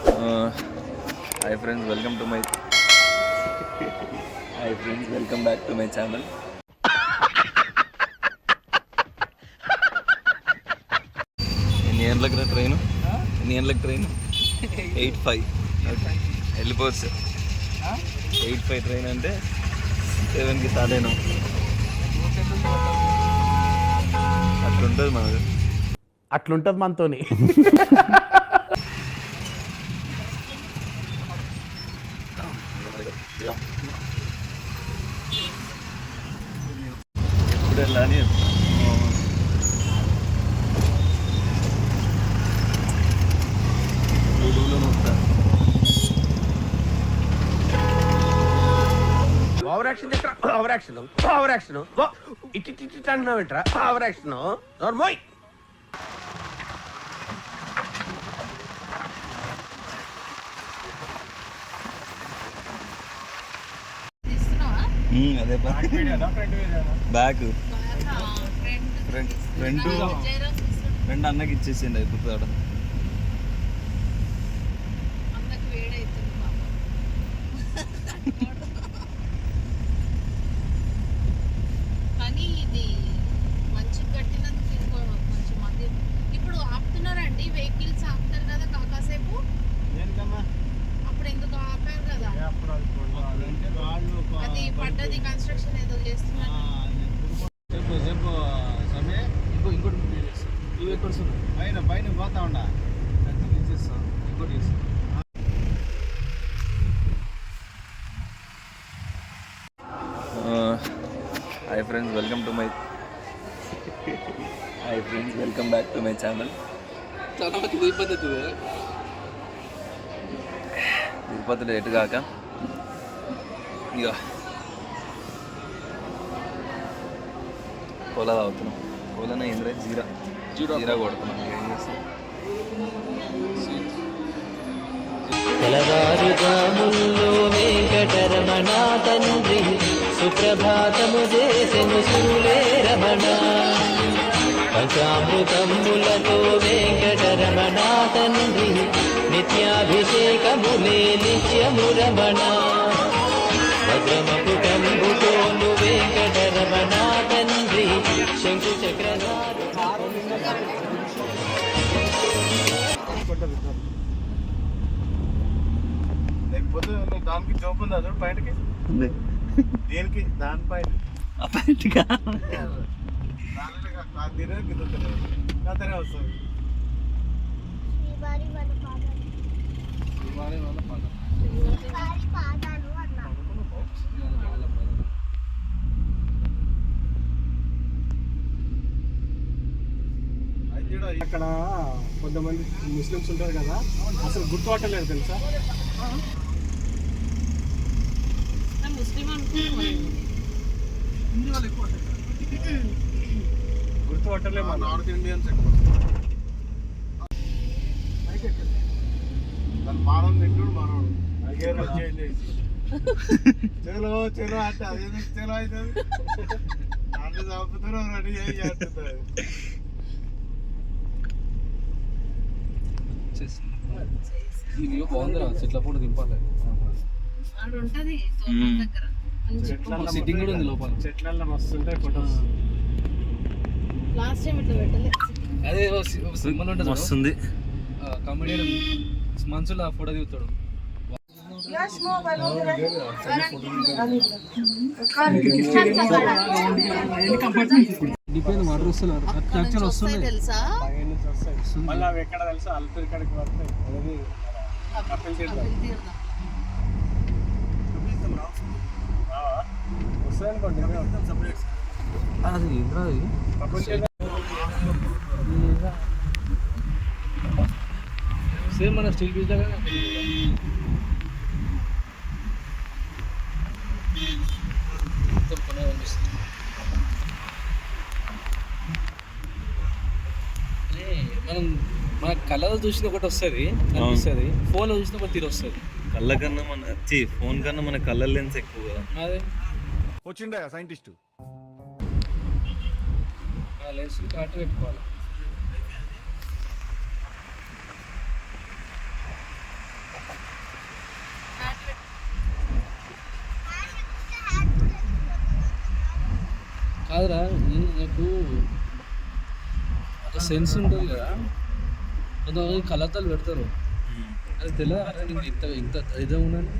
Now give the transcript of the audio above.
Hi friends, welcome to my Hi friends, welcome back to my channel. ఎన్ని గంటలకు train? 8:05. వెళ్ళిపోవచ్చు. 8:05 train అంటే 7కి start అయినాం. అట్లుంటది మనతోని. ఎప్పుడు వెళ్ళాలి? ఓవర్ యాక్షన్ ఇట్టి అంటున్నావేంట్రా? Over action నోర్మోయ్. అదే బ్యాగ్ ఫ్రెండ్ అన్నకి ఇచ్చేసిండి అయిపోతాడు. కానీ ఇది మంచి కట్టినందుకు కొంచెం మంది ఇప్పుడు ఆపుతున్నారండి. వెహికల్స్ ఆపుతారు కదా కాకాసేపు. అప్పుడు ఎందుకు ఆపారు కదా? అది పడ్డది కన్స్ట్రక్షన్ ఏదో చేస్తున్నారు. పైన పోతా ఉండా ఇంకోటి hi friends, welcome back to my channel. తిరుపతిలో ఎటు కాక ఇక కోలా తాగుతున్నాం. కోలానే ఏంద్రే జీరా కొడుతున్నాం. ఏం చేస్తాం? తెలవారుజాముల్లో వెంకటరమణ తండ్రి సుప్రభాతము చేసెను సూలే రమణ. పంచామృతములతో వెంకటరమణ తండ్రి నిత్యాభిషేకములే నిత్యము రమణ. భద్రమకుటంబుతోను వెంకటరమణ తండ్రి శంకు చక్రధారు. లేకపోతే దానికి జోక్ ఉంది అదే పైనకి దేనికి దాని పైన తినే వస్తుంది. అక్కడ కొంతమంది ముస్లిమ్స్ ఉంటారు కదా, అసలు గుర్తుపట్టలేదు తెలుసా? ముస్లిం గుర్తుపట్టలే. మా నార్త్ ఇండియన్స్ ఎక్కువ దాని మానం తింటుడు మనోడు చెలో చెలో అంటే అదే చెలో అవుతుంది. దాంట్లో చంపుతారు రెడీ చేస్తుంది. బాగుందిరా, చెట్ల పూట దింపాలి. సిట్టింగ్ కూడా ఉంది లోపల. చెట్లలో మస్తు ఉంటాయి ఫొటోస్. లాస్ట్ టైం ఇట్లా పెట్టలే. అదే సినిమాలో ఉంటుంది వస్తుంది. కామెడియన్ మనుషులు ఆ ఫోటో దిగుతాడు. డిపెండ్ వాటర్ వస్తున్నారు. యాక్చువల్ వస్తున్నాయి తెలుసా? మళ్ళీ అవి ఎక్కడ తెలుసా? అల్పరి కాడికి వస్తాయి. అది సేమ్ మన స్టీల్ బీచ్ దగ్గర మనం మన కళ్ళలో చూసిన ఒకటి వస్తుంది అనిపిస్తుంది, ఫోన్లో చూసిన ఒకటి తీరు వస్తుంది. కళ్ళ కన్నా ఫోన్ కన్నా మన కళ్ళ లెన్స్ ఎక్కువ కదా. అదే వచ్చిండే సైంటిస్ట్ లెన్స్ కరెక్ట్ పెట్టుకోవాలి. కాదురా నాకు ఒక సెన్స్ ఉంటుంది కదా, కొంతమంది కళ్ళద్దాలు పెడతారు, అది తెలియదు ఇంత ఇంత ఇదే ఉన్నాను.